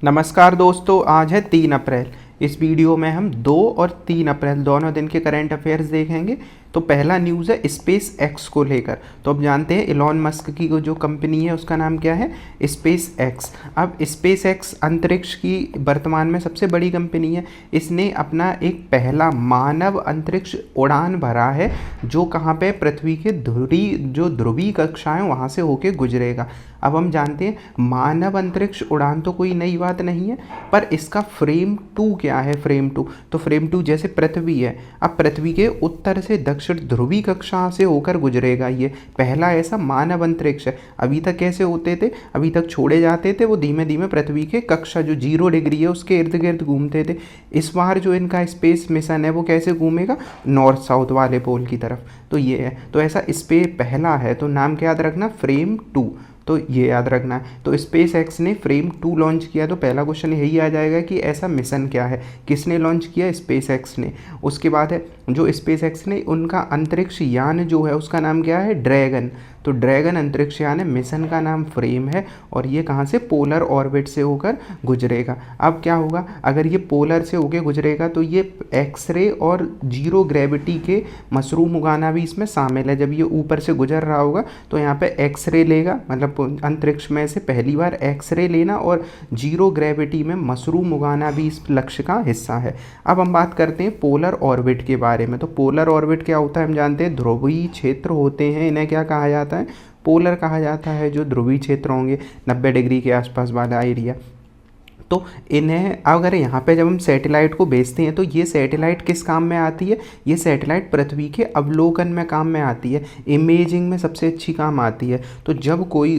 नमस्कार दोस्तों, आज है 3 अप्रैल। इस वीडियो में हम 2 और 3 अप्रैल दोनों दिन के करंट अफेयर्स देखेंगे। तो पहला न्यूज़ है स्पेस एक्स को लेकर। तो अब जानते हैं इलॉन मस्क की जो कंपनी है उसका नाम क्या है, स्पेस एक्स। अब स्पेस एक्स अंतरिक्ष की वर्तमान में सबसे बड़ी कंपनी है। इसने अपना एक पहला मानव अंतरिक्ष उड़ान भरा है जो कहाँ पे, पृथ्वी के ध्रुवीय कक्षाएं वहाँ से होके गुजरेगा। अब हम जानते हैं मानव अंतरिक्ष उड़ान तो कोई नई बात नहीं है, पर इसका फ्रेम 2 क्या है। फ्रेम 2 तो फ्रेम 2 जैसे पृथ्वी है, अब पृथ्वी के उत्तर से दक्षिण ध्रुवीय कक्षा से होकर गुजरेगा। ये पहला ऐसा मानव अंतरिक्ष है। अभी तक कैसे होते थे, अभी तक छोड़े जाते थे, वो धीमे धीमे पृथ्वी के कक्षा जो 0 डिग्री है उसके इर्द गिर्द घूमते थे। इस बार जो इनका स्पेस मिशन है वो कैसे घूमेगा, नॉर्थ साउथ वाले पोल की तरफ। तो ये है, तो ऐसा स्पेस पहला है, तो नाम क्या याद रखना, फ्रेम 2। तो ये याद रखना है। तो स्पेस एक्स ने फ्रेम 2 लॉन्च किया। तो पहला क्वेश्चन यही आ जाएगा कि ऐसा मिशन क्या है, किसने लॉन्च किया, स्पेस एक्स ने। उसके बाद है जो स्पेस एक्स ने उनका अंतरिक्ष यान जो है उसका नाम क्या है, ड्रैगन। तो ड्रैगन अंतरिक्ष यान है, मिशन का नाम फ्रेम है और ये कहाँ से, पोलर ऑर्बिट से होकर गुजरेगा। अब क्या होगा, अगर ये पोलर से होकर गुजरेगा तो ये एक्सरे और जीरो ग्रेविटी के मशरूम उगाना भी इसमें शामिल है। जब ये ऊपर से गुजर रहा होगा तो यहाँ पे एक्सरे लेगा, मतलब अंतरिक्ष में से पहली बार एक्सरे लेना और जीरो ग्रेविटी में मशरूम उगाना भी इस लक्ष्य का हिस्सा है। अब हम बात करते हैं पोलर ऑर्बिट के बारे में। तो पोलर ऑर्बिट क्या होता है, हम जानते हैं ध्रुवीय क्षेत्र होते हैं, इन्हें क्या कहा जाता है, पोलर कहा जाता है। जो ध्रुवीय क्षेत्र होंगे 90 डिग्री के आसपास वाला एरिया, तो इन्हें अगर यहाँ पे जब हम सैटेलाइट को भेजते हैं तो ये सैटेलाइट किस काम में आती है, ये सैटेलाइट पृथ्वी के अवलोकन में काम में आती है, इमेजिंग में सबसे अच्छी काम आती है। तो जब कोई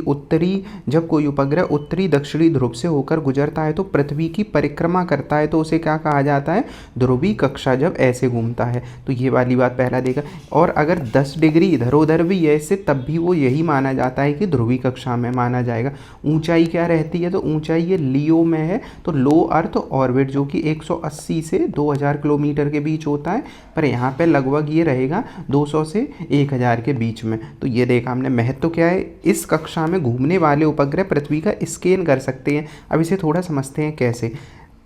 उपग्रह उत्तरी दक्षिणी ध्रुव से होकर गुजरता है तो पृथ्वी की परिक्रमा करता है, तो उसे क्या कहा जाता है, ध्रुवीय कक्षा जब ऐसे घूमता है। तो ये वाली बात पहला देखा। और अगर 10 डिग्री इधर उधर भी है इससे, तब भी वो यही माना जाता है कि ध्रुवीय कक्षा में माना जाएगा। ऊंचाई क्या रहती है, तो ऊंचाई ये लियो में है। तो लो अर्थ ऑर्बिट जो कि 180 से 2000 किलोमीटर के बीच होता है, पर यहाँ पे लगभग ये रहेगा 200 से 1000 के बीच में। तो ये देखा हमने। महत्व क्या है, इस कक्षा में घूमने वाले उपग्रह पृथ्वी का स्कैन कर सकते हैं। अब इसे थोड़ा समझते हैं कैसे।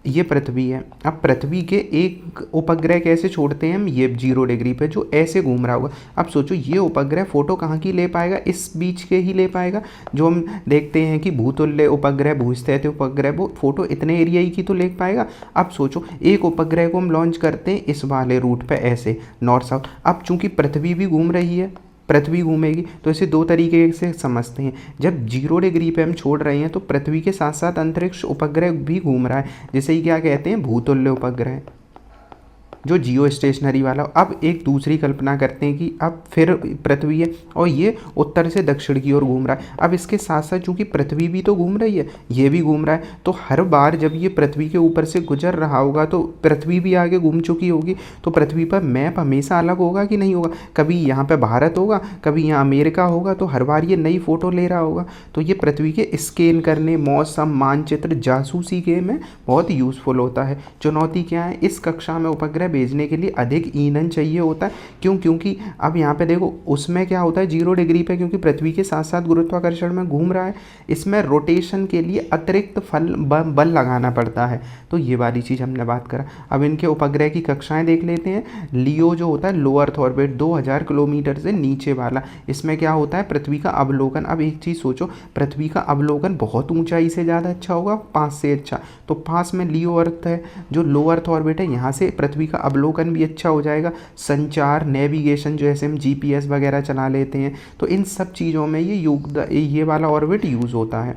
ये पृथ्वी है, अब पृथ्वी के एक उपग्रह कैसे छोड़ते हैं हम, ये 0 डिग्री पे जो ऐसे घूम रहा होगा। अब सोचो ये उपग्रह फोटो कहाँ की ले पाएगा, इस बीच के ही ले पाएगा। जो हम देखते हैं कि भूतुल्य उपग्रह, भूस्थित उपग्रह, वो फोटो इतने एरिया ही की तो ले पाएगा। अब सोचो एक उपग्रह को हम लॉन्च करते हैं इस वाले रूट पे ऐसे नॉर्थ साउथ। अब चूंकि पृथ्वी भी घूम रही है, पृथ्वी घूमेगी, तो इसे 2 तरीके से समझते हैं। जब 0 डिग्री पे हम छोड़ रहे हैं तो पृथ्वी के साथ साथ अंतरिक्ष उपग्रह भी घूम रहा है, जिसे ही क्या कहते हैं, भूतुल्य उपग्रह, जो जियो स्टेशनरी वाला। अब एक दूसरी कल्पना करते हैं कि अब फिर पृथ्वी है और ये उत्तर से दक्षिण की ओर घूम रहा है। अब इसके साथ साथ चूंकि पृथ्वी भी तो घूम रही है, ये भी घूम रहा है, तो हर बार जब ये पृथ्वी के ऊपर से गुजर रहा होगा तो पृथ्वी भी आगे घूम चुकी होगी, तो पृथ्वी पर मैप हमेशा अलग होगा कि नहीं होगा। कभी यहाँ पर भारत होगा, कभी यहाँ अमेरिका होगा, तो हर बार ये नई फोटो ले रहा होगा। तो ये पृथ्वी के स्कैन करने, मौसम, मानचित्र, जासूसी के में बहुत यूजफुल होता है। चुनौती क्या है, इस कक्षा में उपग्रह भेजने के लिए अधिक ईंधन चाहिए होता है। क्योंकि अब यहाँ पे देखो उसमें क्या होता है, 0 डिग्री पे क्योंकि पृथ्वी के साथ साथ गुरुत्वाकर्षण में घूम रहा है, इसमें रोटेशन के लिए अतिरिक्त बल लगाना पड़ता है। तो ये वाली चीज़ हमने बात करा। अब इनके उपग्रह की कक्षाएं देख लेते हैं। लियो जो होता है लो अर्थ ऑर्बिट, 2000 किलोमीटर से नीचे वाला, इसमें क्या होता है, पृथ्वी का अवलोकन। अब एक चीज़ सोचो, पृथ्वी का अवलोकन बहुत ऊंचाई से ज़्यादा अच्छा होगा, 5 से अच्छा। तो 5 में लियो अर्थ है, जो लो अर्थ ऑर्बिट है, यहाँ से पृथ्वी का अवलोकन भी अच्छा हो जाएगा। संचार, नेविगेशन, जो ऐसे हम जीपीएस वगैरह चला लेते हैं, तो इन सब चीज़ों में ये वाला ऑर्बिट यूज़ होता है।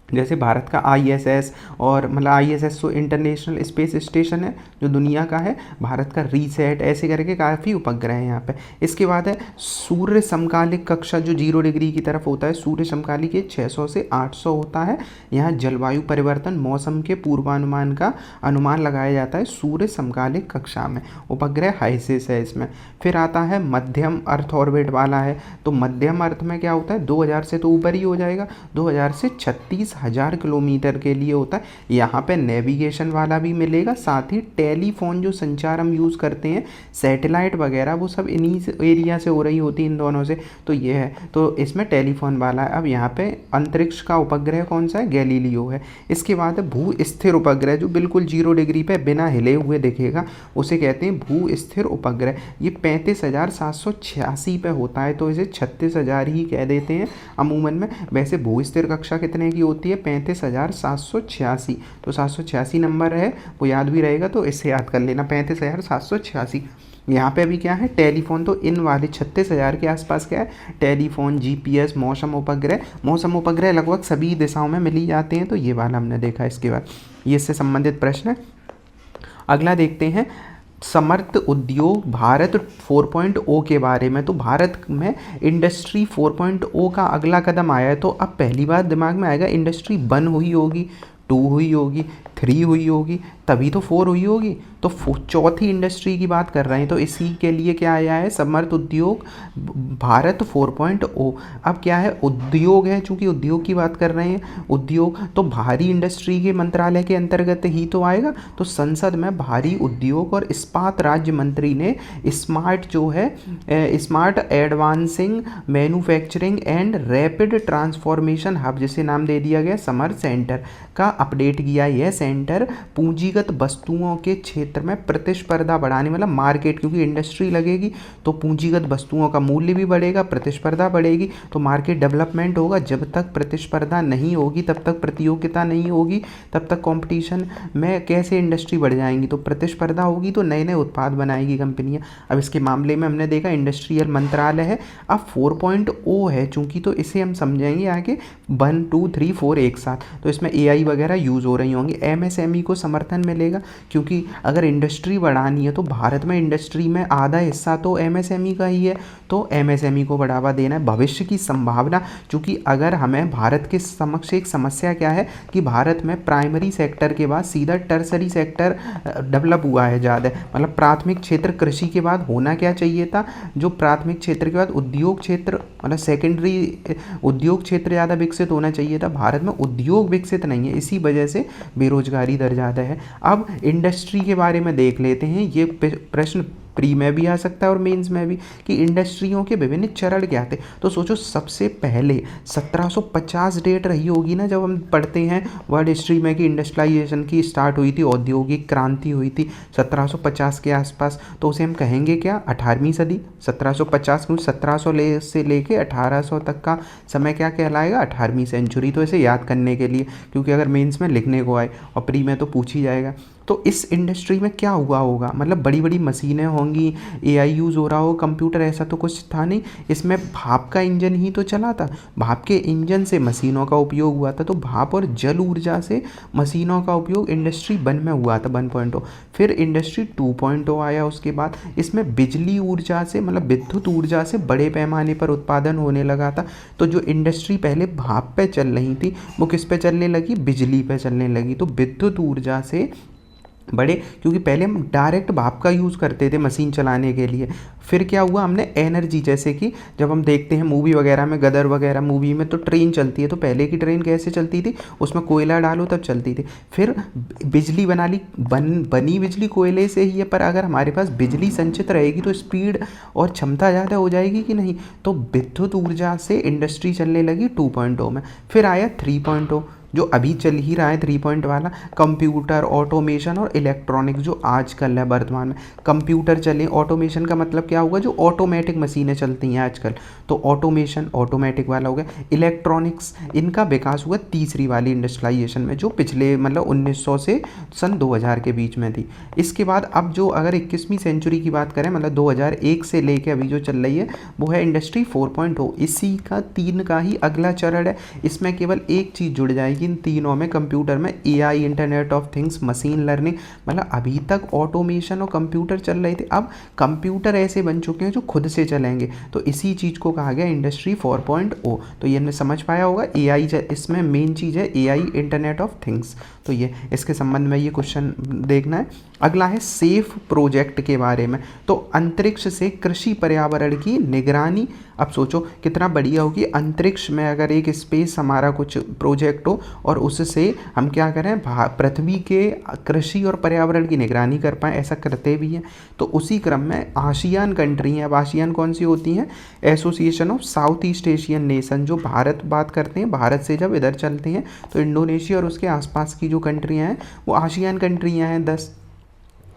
जैसे भारत का आईएसएस, और मतलब आईएसएस तो इंटरनेशनल स्पेस स्टेशन है जो दुनिया का है, भारत का रीसेट, ऐसे करके काफ़ी उपग्रह हैं यहाँ पे। इसके बाद है सूर्य समकालिक कक्षा, जो 0 डिग्री की तरफ होता है। सूर्य समकालिक ये 600 से 800 होता है। यहाँ जलवायु परिवर्तन, मौसम के पूर्वानुमान का अनुमान लगाया जाता है सूर्य समकालिक कक्षा में। उपग्रह हाइसिस है इसमें। फिर आता है मध्यम अर्थ ऑर्बिट वाला है। तो मध्यम अर्थ में क्या होता है, 2000 से तो ऊपर ही हो जाएगा, 2000 से 36 10,000 किलोमीटर के लिए होता है। यहाँ पे नेविगेशन वाला भी मिलेगा, साथ ही टेलीफोन जो संचार हम यूज़ करते हैं, सैटेलाइट वगैरह, वो सब इन्हीं एरिया से हो रही होती है, इन दोनों से। तो ये है, तो इसमें टेलीफोन वाला है। अब यहाँ पे अंतरिक्ष का उपग्रह कौन सा है? गैलीलियो है। इसके बाद है भू स्थिर उपग्रह, जो बिल्कुल 0 डिग्री पे बिना हिले हुए दिखेगा, उसे कहते हैं भू स्थिर उपग्रह। ये 35,786 पे होता है, तो इसे 36,000 ही कह देते हैं अमूमन में। वैसे भू स्थिर कक्षा कितने की होती है? 35,786। तो 786 नंबर है, वो याद भी रहेगा, तो इससे याद कर लेना 35,786। यहाँ पे अभी क्या है? टेलीफोन। तो इन वाले 36,000 के आसपास क्या है? टेलीफोन, जीपीएस, मौसम उपग्रह। मौसम उपग्रह लगभग सभी दिशाओं में मिल ही जाते हैं, तो ये वाला हमने देखा। इसके बाद ये इससे संबंधित प्रश्न है। अगला देखते हैं समर्थ उद्योग भारत 4.0 के बारे में। तो भारत में इंडस्ट्री 4.0 का अगला कदम आया है। तो अब पहली बात दिमाग में आएगा, इंडस्ट्री 1 हुई होगी, 2 हुई होगी, 3 हुई होगी, तभी तो 4 हुई होगी। तो चौथी इंडस्ट्री की बात कर रहे हैं, तो इसी के लिए क्या आया है? समर्थ उद्योग भारत 4.0। अब क्या है? उद्योग है, चूंकि उद्योग की बात कर रहे हैं, उद्योग तो भारी इंडस्ट्री के मंत्रालय के अंतर्गत ही तो आएगा। तो संसद में भारी उद्योग और इस्पात राज्य मंत्री ने स्मार्ट जो है smart advancing manufacturing and rapid transformation hub, जिसे नाम दे दिया गया समर सेंटर, का अपडेट किया। यह सेंटर पूंजीगत वस्तुओं के क्षेत्र में प्रतिस्पर्धा बढ़ाने, मतलब मार्केट, क्योंकि इंडस्ट्री लगेगी तो पूंजीगत वस्तुओं का मूल्य भी बढ़ेगा, प्रतिस्पर्धा बढ़ेगी, तो मार्केट डेवलपमेंट होगा। जब तक प्रतिस्पर्धा नहीं होगी, तब तक प्रतियोगिता नहीं होगी, तब तक कंपटीशन में कैसे इंडस्ट्री बढ़ जाएंगी? तो प्रतिस्पर्धा होगी तो नए नए उत्पाद बनाएगी कंपनियां। अब इसके मामले में हमने देखा इंडस्ट्रियल मंत्रालय है। अब 4.0 है चूंकि, तो इसे हम समझेंगे आगे 1, 2, 3, 4 एक साथ। तो इसमें AI वगैरह यूज़ हो रही होंगी। MSME को समर्थन मिलेगा, क्योंकि अगर इंडस्ट्री बढ़ानी है तो भारत में इंडस्ट्री में आधा हिस्सा तो MSME का ही है, तो MSME को बढ़ावा देना है। भविष्य की संभावना, चूँकि अगर हमें भारत के समक्ष एक समस्या क्या है कि भारत में प्राइमरी सेक्टर के बाद सीधा टर्सरी सेक्टर डेवलप हुआ है ज़्यादा, मतलब प्राथमिक क्षेत्र कृषि के बाद होना क्या चाहिए था? जो प्राथमिक क्षेत्र के बाद उद्योग क्षेत्र, मतलब सेकेंडरी उद्योग क्षेत्र ज़्यादा विकसित होना चाहिए था। भारत में उद्योग विकसित नहीं है, इसी वजह से बेरोजगारी दर ज़्यादा है। अब इंडस्ट्री के बारे में देख लेते हैं। ये प्रश्न प्री में भी आ सकता है और मेंस में भी, कि इंडस्ट्रियों के विभिन्न चरण क्या थे। तो सोचो, सबसे पहले 1750 डेट रही होगी ना, जब हम पढ़ते हैं वर्ल्ड हिस्ट्री में कि इंडस्ट्रियलाइजेशन की स्टार्ट हुई थी, औद्योगिक क्रांति हुई थी 1750 के आसपास। तो उसे हम कहेंगे क्या? 18वीं सदी। 1750 क्योंकि 1700 से लेके 1800 तक का समय क्या कहलाएगा? 18वीं सेंचुरी। तो इसे याद करने के लिए, क्योंकि अगर मेंस में लिखने को आए और प्री में तो पूछ ही जाएगा। तो इस इंडस्ट्री में क्या हुआ होगा? मतलब बड़ी बड़ी मशीनें होंगी, AI यूज़ हो रहा हो, कंप्यूटर ऐसा तो कुछ था नहीं। इसमें भाप का इंजन ही तो चला था, भाप के इंजन से मशीनों का उपयोग हुआ था। तो भाप और जल ऊर्जा से मशीनों का उपयोग इंडस्ट्री 1 में हुआ था, 1.0। फिर इंडस्ट्री 2.0 आया उसके बाद। इसमें बिजली ऊर्जा से, मतलब विद्युत ऊर्जा से बड़े पैमाने पर उत्पादन होने लगा था। तो जो इंडस्ट्री पहले भाप पे चल रही थी, वो किस पे चलने लगी? बिजली पे चलने लगी। तो विद्युत ऊर्जा से बड़े, क्योंकि पहले हम डायरेक्ट भाप का यूज़ करते थे मशीन चलाने के लिए। फिर क्या हुआ? हमने एनर्जी, जैसे कि जब हम देखते हैं मूवी वगैरह में, गदर वगैरह मूवी में, तो ट्रेन चलती है, तो पहले की ट्रेन कैसे चलती थी? उसमें कोयला डालो तब चलती थी। फिर बिजली बना ली, बनी बिजली कोयले से ही है, पर अगर हमारे पास बिजली संचित रहेगी तो स्पीड और क्षमता ज़्यादा हो जाएगी कि नहीं? तो विद्युत ऊर्जा से इंडस्ट्री चलने लगी 2.0 में। फिर आया 3.0, जो अभी चल ही रहा है 3 वाला, कंप्यूटर, ऑटोमेशन और इलेक्ट्रॉनिक्स, जो आजकल है वर्तमान में। कंप्यूटर चले, ऑटोमेशन का मतलब क्या होगा? जो ऑटोमेटिक मशीनें चलती हैं आजकल, तो ऑटोमेशन ऑटोमेटिक वाला हो गया। इलेक्ट्रॉनिक्स, इनका विकास हुआ तीसरी वाली इंडस्ट्रियलाइजेशन में, जो पिछले मतलब 1900 से सन 2000 के बीच में थी। इसके बाद अब जो अगर 21वीं सेंचुरी की बात करें, मतलब 2001 से लेके अभी जो चल रही है, वो है इंडस्ट्री 4.0। इसी का 3 का ही अगला चरण है। इसमें केवल एक चीज़ जुड़ जाएगी इन तीनों में, कंप्यूटर में AI, internet of things, machine learning. मतलब अभी तक ऑटोमेशन और कंप्यूटर चल रहे थे, अब कंप्यूटर ऐसे बन चुके हैं जो खुद से चलेंगे। तो इसी चीज़ को कहा गया इंडस्ट्री 4.0। तो ये हमने समझ पाया होगा। AI इसमें मेन चीज़ है, AI, इंटरनेट ऑफ थिंग्स। तो ये इसके संबंध में ये क्वेश्चन देखना है। अगला है सेफ प्रोजेक्ट के बारे में। तो अंतरिक्ष से कृषि पर्यावरण की निगरानी अब सोचो कितना बढ़िया हो कि अंतरिक्ष में अगर एक स्पेस हमारा कुछ प्रोजेक्ट हो और उससे हम क्या करें, पृथ्वी के कृषि और पर्यावरण की निगरानी कर पाएँ, ऐसा करते भी हैं। तो उसी क्रम में आसियान कंट्री हैं। अब आसियान कौन सी होती हैं? Association of south east Asian nation. जो भारत बात करते हैं, भारत से जब इधर चलते हैं तो इंडोनेशिया और उसके आसपास की जो कंट्रियां हैं वो आसियान कंट्रियां हैं 10।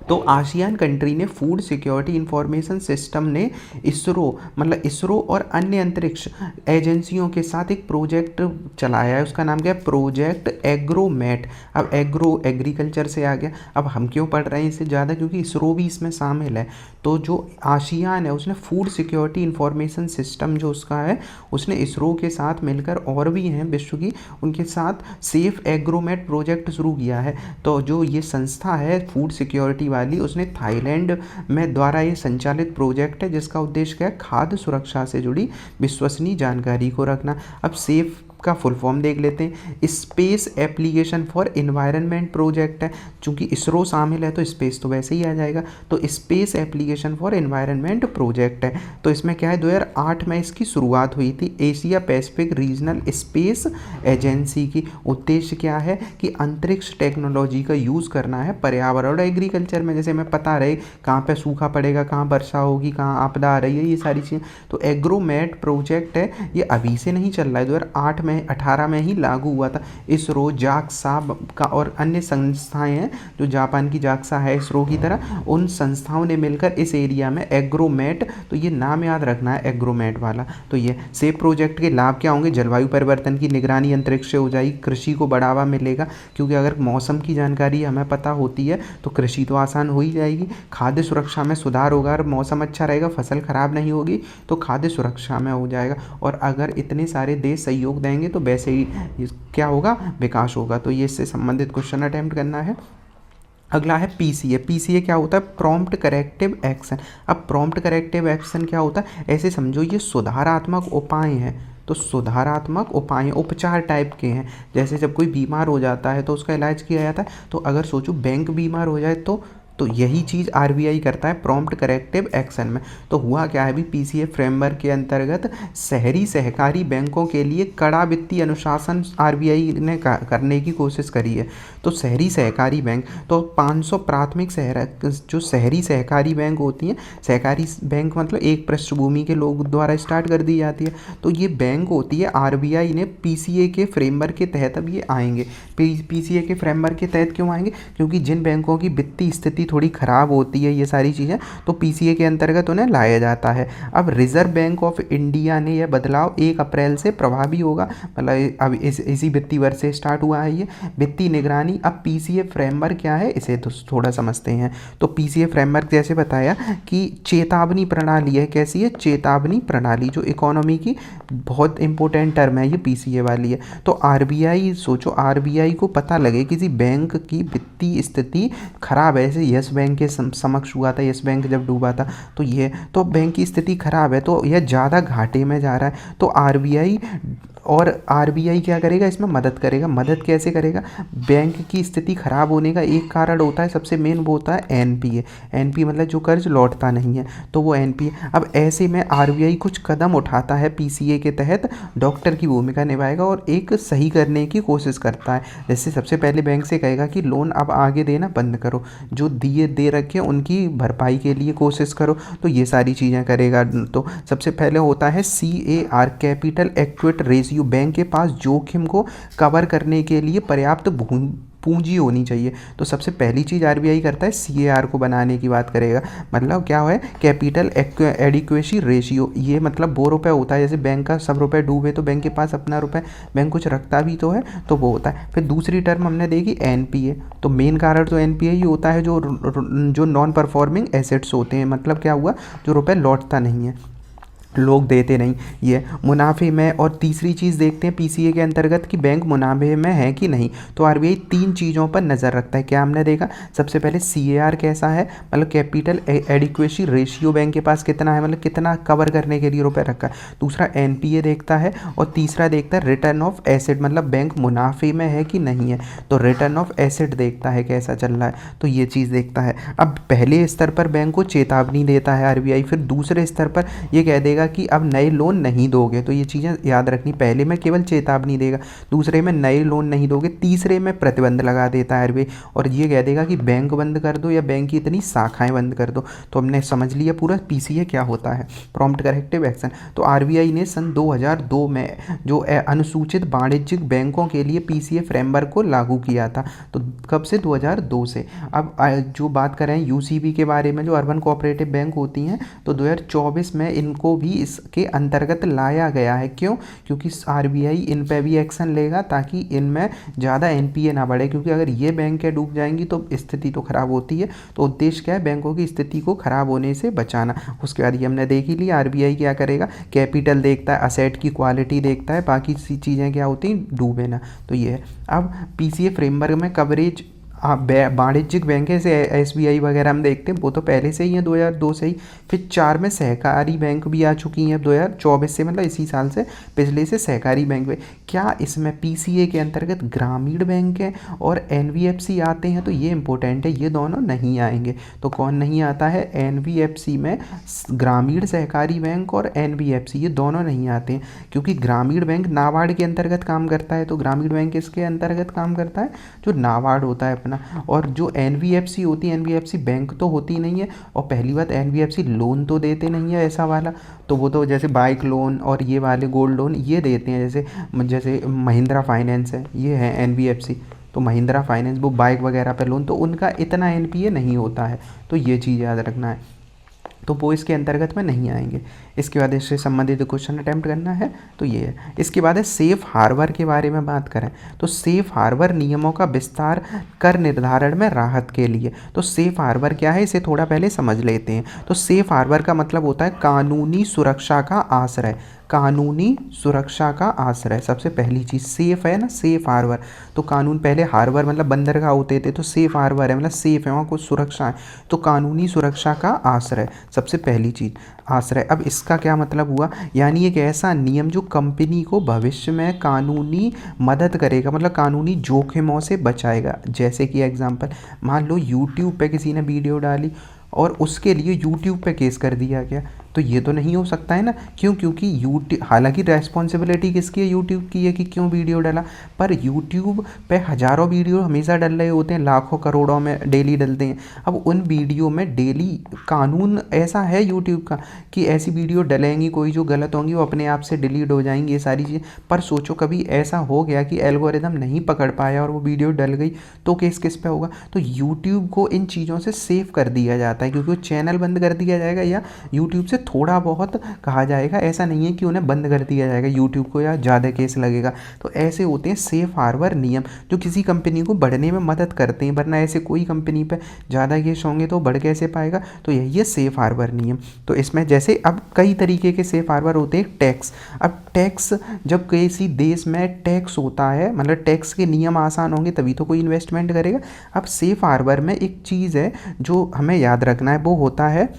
तो आसियान कंट्री ने फूड सिक्योरिटी इंफॉर्मेशन सिस्टम ने इसरो, मतलब इसरो और अन्य अंतरिक्ष एजेंसियों के साथ एक प्रोजेक्ट चलाया है। उसका नाम क्या है? Project Agromet. अब एग्रो एग्रीकल्चर से आ गया। अब हम क्यों पढ़ रहे हैं इससे ज़्यादा? क्योंकि इसरो भी इसमें शामिल है। तो जो आसियान है उसने फूड सिक्योरिटी इंफॉर्मेशन सिस्टम जो उसका है, उसने इसरो के साथ मिलकर, और भी हैं विश्व की, उनके साथ सेफ एग्रोमेट प्रोजेक्ट शुरू किया है। तो जो ये संस्था है फूड सिक्योरिटी वाली, उसने थाईलैंड में द्वारा ये संचालित प्रोजेक्ट है, जिसका उद्देश्य क्या है? खाद्य सुरक्षा से जुड़ी विश्वसनीय जानकारी को रखना। अब सेफ का फुल फॉर्म देख लेते हैं। Space application for environment project है। चूंकि इसरो शामिल है तो स्पेस तो वैसे ही आ जाएगा। तो space application for environment project है। तो इसमें क्या है, 2008 में इसकी शुरुआत हुई थी। Asia Pacific regional space agency की उद्देश्य क्या है कि अंतरिक्ष टेक्नोलॉजी का यूज़ करना है पर्यावरण और एग्रीकल्चर में। जैसे हमें पता रहे कहाँ पे सूखा पड़ेगा, कहाँ वर्षा होगी, कहाँ आपदा आ रही है, ये सारी चीज़ें। तो एग्रोमेट प्रोजेक्ट है, ये अभी से नहीं चल रहा है, 2008 में 18 में ही लागू हुआ था। इसरो, जाक्सा का और अन्य संस्थाएं हैं, जो जापान की जाक्सा है इसरो की तरह, उन संस्थाओं ने मिलकर इस एरिया में एग्रोमेट, तो ये नाम याद रखना है एग्रोमेट वाला। तो ये सेफ प्रोजेक्ट के लाभ क्या होंगे? जलवायु परिवर्तन की निगरानी अंतरिक्ष से हो जाएगी, कृषि को बढ़ावा मिलेगा, क्योंकि अगर मौसम की जानकारी हमें पता होती है तो कृषि तो आसान हो ही जाएगी। खाद्य सुरक्षा में सुधार होगा, अगर मौसम अच्छा रहेगा, फसल खराब नहीं होगी तो खाद्य सुरक्षा में हो जाएगा। और अगर इतने सारे देश सहयोग देंगे तो वैसे ही क्या होगा? विकास होगा। तो ये इससे संबंधित क्वेश्चन अटेम्प्ट करना है। अगला है पीसीए। पीसीए क्या होता है? Prompt corrective action. अब प्रॉम्प्ट करेक्टिव एक्शन क्या होता है? ऐसे समझो ये सुधारात्मक उपाय हैं। तो सुधारात्मक उपाय उपचार टाइप के हैं। जैसे जब कोई बीमार हो जाता है तो उसका इलाज किया जाता है। तो अगर सोचो बैंक बीमार हो जाए तो यही चीज़ आरबीआई करता है प्रॉम्प्ट करेक्टिव एक्शन में। तो हुआ क्या है अभी पीसीए फ्रेमवर्क के अंतर्गत शहरी सहकारी बैंकों के लिए कड़ा वित्तीय अनुशासन आरबीआई ने करने की कोशिश करी है। तो शहरी सहकारी बैंक, तो 500 प्राथमिक जो शहरी सहकारी बैंक होती हैं, सहकारी बैंक मतलब एक पृष्ठभूमि के लोग द्वारा स्टार्ट कर दी जाती है। तो ये बैंक होती है, आरबीआई ने पीसीए के फ्रेमवर्क के तहत अब ये आएंगे। पीसीए के फ्रेमवर्क के तहत क्यों आएंगे? क्योंकि जिन बैंकों की वित्तीय स्थिति थोड़ी ख़राब होती है, ये सारी चीज़ें, तो पीसीए के अंतर्गत उन्हें लाया जाता है। अब रिजर्व बैंक ऑफ इंडिया ने यह बदलाव 1 अप्रैल से प्रभावी होगा, मतलब अब इसी वित्तीय वर्ष से स्टार्ट हुआ है ये वित्तीय निगरानी। अब पीसीए फ्रेमवर्क क्या है इसे तो थोड़ा समझते हैं। तो पीसीए फ्रेमवर्क जैसे बताया कि चेतावनी प्रणाली है। कैसी है? चेतावनी प्रणाली, जो इकोनॉमी की बहुत इंपॉर्टेंट टर्म है, ये पीसीए वाली है। तो आरबीआई, सोचो आरबीआई को पता लगे किसी बैंक की वित्तीय स्थिति खराब है, जैसे यस बैंक के समक्ष हुआ था, यस बैंक जब डूबा था, तो बैंक की स्थिति खराब है, तो यह ज़्यादा घाटे में जा रहा है, तो आरबीआई क्या करेगा? इसमें मदद करेगा। मदद कैसे करेगा? बैंक की स्थिति खराब होने का एक कारण होता है, सबसे मेन वो होता है एनपीए। एनपीए मतलब जो कर्ज लौटता नहीं है, तो वो एनपीए। अब ऐसे में आरबीआई कुछ कदम उठाता है पीसीए के तहत, डॉक्टर की भूमिका निभाएगा और एक सही करने की कोशिश करता है। जैसे सबसे पहले बैंक से कहेगा कि लोन अब आगे देना बंद करो, जो दे रखे उनकी भरपाई के लिए कोशिश करो, तो ये सारी चीज़ें करेगा। तो सबसे पहले होता है CAR, capital equity ratio. Bank के पास जोखिम को कवर करने के लिए पर्याप्त पूंजी होनी चाहिए। तो सबसे पहली चीज़ आरबीआई करता है CAR को बनाने की बात करेगा। मतलब क्या है? Capital adequacy ratio. ये मतलब वो रुपये होता है, जैसे बैंक का सब रुपये डूबे तो बैंक के पास अपना रुपये, बैंक कुछ रखता भी तो है, तो वो होता है। फिर दूसरी टर्म हमने देखी एनपीए। तो मेन कारण तो एनपीए ही होता है, जो नॉन परफॉर्मिंग एसेट्स होते हैं। मतलब क्या हुआ? जो रुपये लौटता नहीं है, लोग देते नहीं। ये मुनाफे में, और तीसरी चीज़ देखते हैं पीसीए के अंतर्गत कि बैंक मुनाफे में है कि नहीं। तो आरबीआई 3 चीज़ों पर नज़र रखता है। क्या हमने देखा? सबसे पहले CAR कैसा है, मतलब कैपिटल एडिक्वेसी रेशियो बैंक के पास कितना है, मतलब कितना कवर करने के लिए रुपए रखा है। दूसरा एनपीए देखता है, और तीसरा देखता है रिटर्न ऑफ एसेट, मतलब बैंक मुनाफे में है कि नहीं है। तो रिटर्न ऑफ एसेट देखता है कैसा चल रहा है, तो ये चीज़ देखता है। अब पहले स्तर पर बैंक को चेतावनी देता है आरबीआई, फिर दूसरे स्तर पर ये कह देगा कहेगा कि अब नए लोन नहीं दोगे। तो ये चीज़ें याद रखनी, पहले में केवल चेतावनी देगा, दूसरे में नए लोन नहीं दोगे, तीसरे में प्रतिबंध लगा देता है आरबीआई और ये कह देगा कि बैंक बंद कर दो या बैंक की इतनी शाखाएं बंद कर दो। तो हमने समझ लिया पूरा पीसीए क्या होता है, प्रॉम्प्ट करेक्टिव एक्शन। तो आरबीआई ने सन 2002 में जो अनुसूचित वाणिज्यिक बैंकों के लिए पीसीए फ्रेमवर्क को लागू किया था। तो कब से? 2002 से। अब जो बात करें यूसीबी के बारे में, जो अर्बन कोऑपरेटिव बैंक होती हैं, तो 2024 में इनको भी इसके अंतर्गत लाया गया है। क्यों? क्योंकि आरबीआई इन पे भी एक्शन लेगा ताकि इनमें ज़्यादा एनपीए ना बढ़े, क्योंकि अगर ये बैंकें डूब जाएंगी तो स्थिति तो खराब होती है। तो उद्देश्य क्या है? बैंकों की स्थिति को खराब होने से बचाना। उसके बाद ये हमने देख ही लिया आरबीआई क्या करेगा, कैपिटल देखता है, असेट की क्वालिटी देखता है, बाकी चीज़ें क्या होती हैं, डूबे ना। तो ये है। अब पीसीए फ्रेमवर्क में कवरेज वाणिज्यिक बैंक है, जैसे एसबीआई वगैरह हम देखते हैं, वो तो पहले से ही है 2002 से ही। फिर 4 में सहकारी बैंक भी आ चुकी हैं 2024 से, मतलब इसी साल से, पिछले से सहकारी बैंक में। क्या इसमें पीसीए के अंतर्गत ग्रामीण बैंक है और एनबीएफसी आते हैं? तो ये इंपॉर्टेंट है, ये दोनों नहीं आएंगे। तो कौन नहीं आता है? एनबीएफसी में ग्रामीण सहकारी बैंक और एनबीएफसी ये दोनों नहीं आते हैं, क्योंकि ग्रामीण बैंक नाबार्ड के अंतर्गत काम करता है। तो ग्रामीण बैंक इसके अंतर्गत काम करता है जो नाबार्ड होता है अपना। और जो एनबीएफसी होती है, एनबीएफसी बैंक तो होती नहीं है, और पहली बात एनबीएफसी लोन तो देते नहीं है ऐसा वाला, तो वो तो जैसे बाइक लोन और ये वाले गोल्ड लोन ये देते हैं, जैसे महिंद्रा फाइनेंस है, ये है एनबीएफसी। तो महिंद्रा फाइनेंस वो बाइक वगैरह पे लोन, तो उनका इतना एनपीए नहीं होता है। तो ये चीज़ याद रखना है, तो वो इसके अंतर्गत में नहीं आएंगे। इसके बाद इससे संबंधित क्वेश्चन अटैम्प्ट करना है, तो ये है। इसके बाद है सेफ हार्बर के बारे में बात करें, तो सेफ हार्बर नियमों का विस्तार कर निर्धारण में राहत के लिए। तो सेफ हार्बर क्या है, इसे थोड़ा पहले समझ लेते हैं। तो सेफ हार्बर का मतलब होता है कानूनी सुरक्षा का आश्रय। कानूनी सुरक्षा का आश्रय, सबसे पहली चीज़ सेफ है ना, सेफ हार्बर। तो कानून, पहले हार्बर मतलब बंदरगाह होते थे, तो सेफ हार्बर है मतलब सेफ है, वहाँ कुछ सुरक्षा है। तो कानूनी सुरक्षा का आश्रय, सबसे पहली चीज़ आश्रय। अब इसका क्या मतलब हुआ, यानी एक ऐसा नियम जो कंपनी को भविष्य में कानूनी मदद करेगा, मतलब कानूनी जोखिमों से बचाएगा। जैसे कि एग्जांपल, मान लो यूट्यूब पे किसी ने वीडियो डाली और उसके लिए यूट्यूब पे केस कर दिया गया, तो ये तो नहीं हो सकता है ना। क्यों? क्योंकि यूट्यूब, हालांकि रेस्पॉन्सिबिलिटी किसकी है, यूट्यूब की है कि क्यों वीडियो डाला, पर यूट्यूब पे हज़ारों वीडियो हमेशा डल रहे होते हैं, लाखों करोड़ों में डेली डलते हैं। अब उन वीडियो में डेली कानून ऐसा है यूट्यूब का कि ऐसी वीडियो डलेंगी कोई जो गलत होंगी वो अपने आप से डिलीट हो जाएंगी, ये सारी चीज़ें। पर सोचो कभी ऐसा हो गया कि एल्गोरिदम नहीं पकड़ पाया और वो वीडियो डल गई, तो केस किस पे होगा? तो यूट्यूब को इन चीज़ों से सेव कर दिया जाता है, क्योंकि वो चैनल बंद कर दिया जाएगा या यूट्यूब से थोड़ा बहुत कहा जाएगा, ऐसा नहीं है कि उन्हें बंद कर दिया जाएगा यूट्यूब को या ज़्यादा केस लगेगा। तो ऐसे होते हैं सेफ हार्बर नियम जो किसी कंपनी को बढ़ने में मदद करते हैं, वरना ऐसे कोई कंपनी पे ज़्यादा केस होंगे तो बढ़ कैसे पाएगा। तो यही है सेफ हार्बर नियम। तो इसमें जैसे अब कई तरीके के सेफ हार्बर होते हैं। टैक्स, अब टैक्स जब किसी देश में टैक्स होता है, मतलब टैक्स के नियम आसान होंगे तभी तो कोई इन्वेस्टमेंट करेगा। अब सेफ हार्बर में एक चीज़ है जो हमें याद रखना है, वो होता है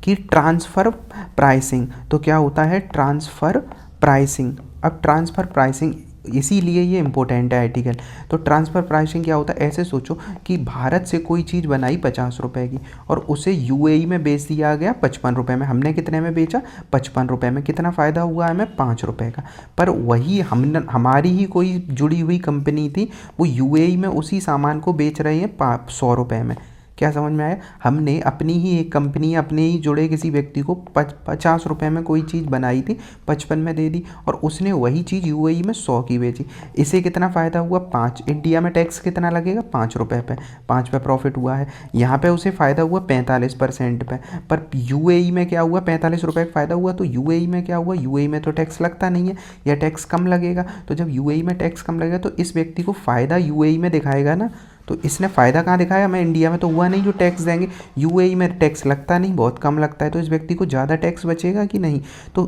कि ट्रांसफ़र प्राइसिंग। तो क्या होता है? Transfer pricing. अब ट्रांसफ़र प्राइसिंग इसीलिए ये इंपॉर्टेंट है आर्टिकल। तो ट्रांसफ़र प्राइसिंग क्या होता है, ऐसे सोचो कि भारत से कोई चीज़ बनाई 50 रुपए की और उसे यूएई में बेच दिया गया 55 रुपये में। हमने कितने में बेचा? 55 रुपये में। कितना फ़ायदा हुआ हमें? 5 रुपये का। पर वही हमारी ही कोई जुड़ी हुई कंपनी थी, वो यूएई में उसी सामान को बेच रहे हैं 100 रुपये में। क्या समझ में आया? हमने अपनी ही एक कंपनी, अपने ही जुड़े किसी व्यक्ति को 50 रुपये में कोई चीज़ बनाई थी, 55 में दे दी और उसने वही चीज़ यूएई में 100 की बेची। इसे कितना फ़ायदा हुआ? 5। इंडिया में टैक्स कितना लगेगा? 5 रुपये पे, 5 पे प्रॉफिट हुआ है। यहाँ पे उसे फ़ायदा हुआ 45% पे, पर यूएई में क्या हुआ? 45 रुपये का फ़ायदा हुआ। तो यूएई में क्या हुआ? यूएई में तो टैक्स लगता नहीं है या टैक्स कम लगेगा। तो जब यूएई में टैक्स कम लगेगा तो इस व्यक्ति को फ़ायदा यूएई में दिखाएगा ना। तो इसने फ़ायदा कहाँ दिखाया? मैं इंडिया में तो हुआ नहीं जो टैक्स देंगे, यूएई में टैक्स लगता नहीं, बहुत कम लगता है, तो इस व्यक्ति को ज़्यादा टैक्स बचेगा कि नहीं। तो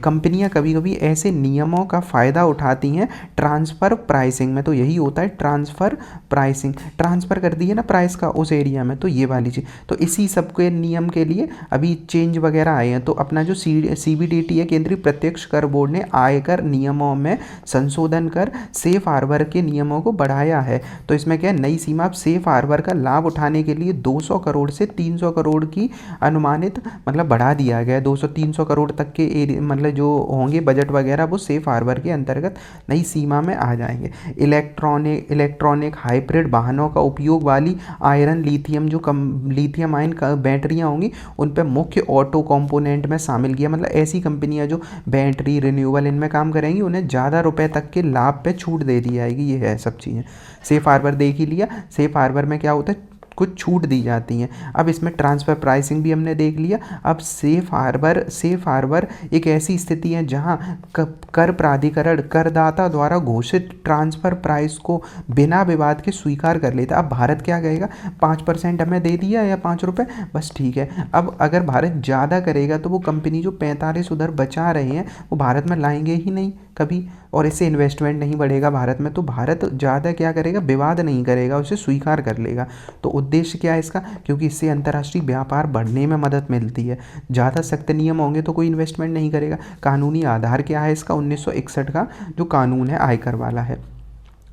कंपनियां कभी कभी ऐसे नियमों का फ़ायदा उठाती हैं ट्रांसफ़र प्राइसिंग में। तो यही होता है ट्रांसफ़र प्राइसिंग, ट्रांसफ़र कर दी है ना प्राइस का उस एरिया में, तो ये वाली चीज़। तो इसी सब के नियम के लिए अभी चेंज वगैरह आए हैं। तो अपना जो सीबीडीटी है, केंद्रीय प्रत्यक्ष कर बोर्ड ने आयकर नियमों में संशोधन कर सेफ हार्बर के नियमों को बढ़ाया है। तो इसमें क्या है, नई सीमा। अब सेफ हार्बर का लाभ उठाने के लिए 200 करोड़ से 300 करोड़ की अनुमानित मतलब बढ़ा दिया गया है। 200-300 करोड़ तक के मतलब जो होंगे बजट वगैरह वो सेफ हार्बर के अंतर्गत नई सीमा में आ जाएंगे। इलेक्ट्रॉनिक हाइब्रिड वाहनों का उपयोग वाली आयरन लिथियम जो लिथियम आयन बैटरियाँ होंगी उन पर मुख्य ऑटो कंपोनेंट में शामिल किया। मतलब ऐसी कंपनियां जो बैटरी रिन्यूएबल इनमें काम करेंगी उन्हें ज़्यादा रुपए तक के लाभ पे छूट दे दी जाएगी। ये है सब चीज़ें। सेफ हार्बर देख ही लिया। सेफ हार्बर में क्या होता है, कुछ छूट दी जाती हैं। अब इसमें ट्रांसफ़र प्राइसिंग भी हमने देख लिया। अब सेफ हार्बर एक ऐसी स्थिति है जहां कर प्राधिकरण करदाता द्वारा घोषित ट्रांसफ़र प्राइस को बिना विवाद के स्वीकार कर लेता। अब भारत क्या कहेगा, 5% हमें दे दिया या 5 रुपये, बस ठीक है। अब अगर भारत ज़्यादा करेगा तो वो कंपनी जो 45 उधर बचा रहे हैं वो भारत में लाएंगे ही नहीं कभी, और इससे इन्वेस्टमेंट नहीं बढ़ेगा भारत में। तो भारत ज़्यादा क्या करेगा, विवाद नहीं करेगा, उसे स्वीकार कर लेगा। तो उद्देश्य क्या है इसका, क्योंकि इससे अंतर्राष्ट्रीय व्यापार बढ़ने में मदद मिलती है। ज़्यादा सख्त नियम होंगे तो कोई इन्वेस्टमेंट नहीं करेगा। कानूनी आधार क्या है इसका, 1961 का जो कानून है आयकर वाला है।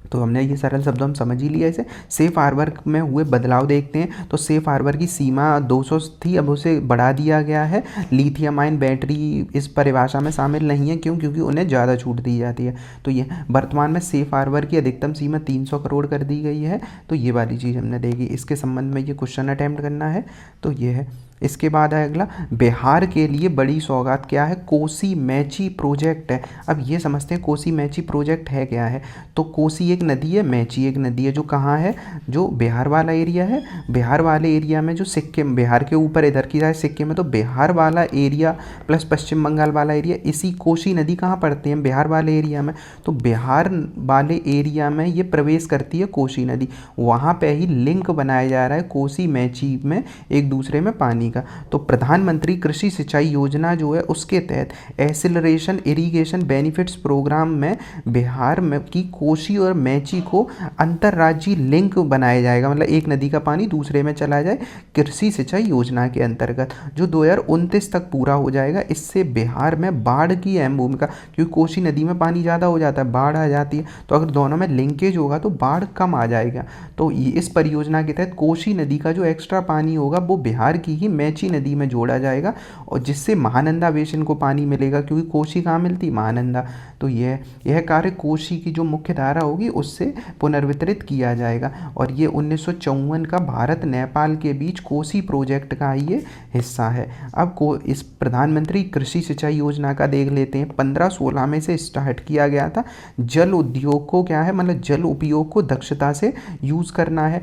तो हमने ये सरल शब्दों में समझ ही लिया इसे। सेफ हार्बर में हुए बदलाव देखते हैं। तो सेफ हार्बर की सीमा 200 थी, अब उसे बढ़ा दिया गया है। लिथियम आयन बैटरी इस परिभाषा में शामिल नहीं है, क्यों, क्योंकि उन्हें ज़्यादा छूट दी जाती है। तो ये वर्तमान में सेफ हार्बर की अधिकतम सीमा 300 करोड़ कर दी गई है। तो ये वाली चीज़ हमने देखी। इसके संबंध में ये क्वेश्चन अटैम्प्ट करना है। तो ये है। इसके बाद है अगला, बिहार के लिए बड़ी सौगात क्या है, कोसी मैची प्रोजेक्ट है। अब ये समझते हैं कोसी मैची प्रोजेक्ट है क्या है। तो कोसी एक नदी है, मैची एक नदी है, जो कहाँ है, जो बिहार वाला एरिया है। बिहार वाले एरिया में जो सिक्किम, बिहार के ऊपर इधर की साइड सिक्किम है, तो बिहार वाला एरिया प्लस पश्चिम बंगाल वाला एरिया, इसी कोसी नदी कहाँ पड़ते हैं, बिहार वाले एरिया में। तो बिहार वाले एरिया में ये प्रवेश करती है कोसी नदी। वहाँ पे ही लिंक बनाया जा रहा है कोसी मैची में एक दूसरे में पानी का। तो प्रधानमंत्री कृषि सिंचाई योजना जो है उसके तहत एसिलरेशन इरिगेशन बेनिफिट्स प्रोग्राम में बिहार में की कोसी और मैची को अंतर्राज्यीय लिंक बनाया जाएगा। मतलब एक नदी का पानी दूसरे में चला जाए कृषि सिंचाई योजना के अंतर्गत, जो 2029 तक पूरा हो जाएगा। इससे बिहार में बाढ़ की अहम भूमिका, क्योंकि कोसी नदी में पानी ज़्यादा हो जाता है, बाढ़ आ जाती है, तो अगर दोनों में लिंकेज होगा तो बाढ़ कम आ जाएगा। तो इस परियोजना के तहत कोसी नदी का जो एक्स्ट्रा पानी होगा वो बिहार की ही मैची नदी में जोड़ा जाएगा, और जिससे महानंदा बेसिन को पानी मिलेगा, क्योंकि कोसी कहाँ मिलती, महानंदा। तो यह कार्य कोसी की जो मुख्य धारा होगी उससे पुनर्वितरित किया जाएगा। और ये 1954 का भारत नेपाल के बीच कोसी प्रोजेक्ट का ये हिस्सा है। अब इस प्रधानमंत्री कृषि सिंचाई योजना का देख लेते हैं। 15-16 में से स्टार्ट किया गया था। जल उद्योग को क्या है, मतलब जल उपयोग को दक्षता से यूज़ करना है,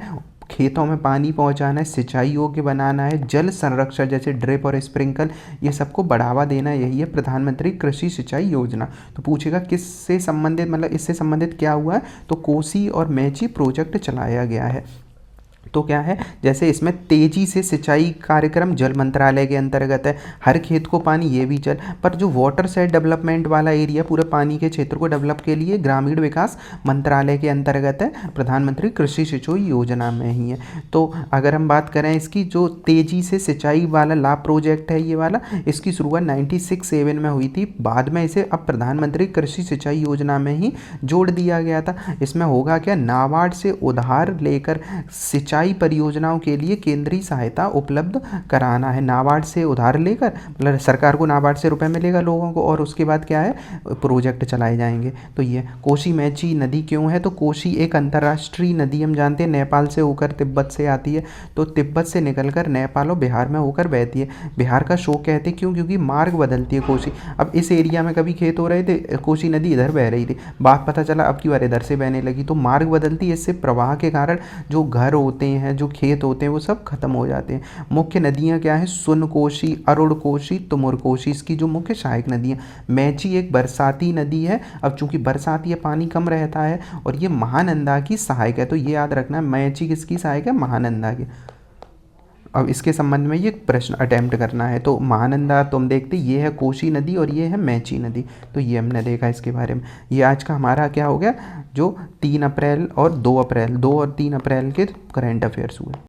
खेतों में पानी पहुंचाना है, सिंचाई योग्य बनाना है, जल संरक्षण जैसे ड्रिप और स्प्रिंकल ये सबको बढ़ावा देना, यही है प्रधानमंत्री कृषि सिंचाई योजना। तो पूछेगा किससे संबंधित, मतलब इससे संबंधित क्या हुआ है, तो कोसी और मैची प्रोजेक्ट चलाया गया है। तो क्या है, जैसे इसमें तेजी से सिंचाई कार्यक्रम जल मंत्रालय के अंतर्गत है, हर खेत को पानी, ये भी जल, पर जो वाटर सेट डेवलपमेंट वाला एरिया पूरे पानी के क्षेत्र को डेवलप के लिए ग्रामीण विकास मंत्रालय के अंतर्गत है, प्रधानमंत्री कृषि सिंचाई योजना में ही है। तो अगर हम बात करें इसकी, जो तेजी से सिंचाई वाला लाभ प्रोजेक्ट है ये वाला, इसकी शुरुआत 96-7 में हुई थी। बाद में इसे अब प्रधानमंत्री कृषि सिंचाई योजना में ही जोड़ दिया गया था। इसमें होगा क्या, नाबार्ड से उधार लेकर सिंचाई परियोजनाओं के लिए केंद्रीय सहायता उपलब्ध कराना है। नाबार्ड से उधार लेकर, मतलब सरकार को नाबार्ड से रुपए मिलेगा लोगों को, और उसके बाद क्या है, प्रोजेक्ट चलाए जाएंगे। तो ये कोसी मैची नदी क्यों है, तो कोसी एक अंतर्राष्ट्रीय नदी हम जानते हैं, नेपाल से होकर तिब्बत से आती है। तो तिब्बत से निकलकर नेपाल और बिहार में होकर बहती है। बिहार का शोक कहते क्यों, क्योंकि मार्ग बदलती है कोसी। अब इस एरिया में कभी खेत हो रहे थे, कोसी नदी इधर बह रही थी, बात पता चला अब की बार इधर से बहने लगी, तो मार्ग बदलती है। इससे प्रवाह के कारण जो घर होते हैं, जो खेत होते हैं, वो सब खत्म हो जाते हैं। मुख्य नदियां क्या है, सुन कोशी, अरुण कोशी, तुमुर कोशी, इसकी जो मुख्य सहायक नदियां। मैची एक बरसाती नदी है। अब चूंकि बरसाती है पानी कम रहता है, और ये महानंदा की सहायक है। तो ये याद रखना, मैची किसकी सहायक है, महानंदा की। अब इसके संबंध में ये प्रश्न अटेम्प्ट करना है। तो महानंदा तुम देखते, ये है कोसी नदी और ये है मैची नदी। तो ये हमने देखा इसके बारे में। ये आज का हमारा क्या हो गया, जो 3 अप्रैल और 2 अप्रैल 2 और 3 अप्रैल के करंट अफेयर्स हुए।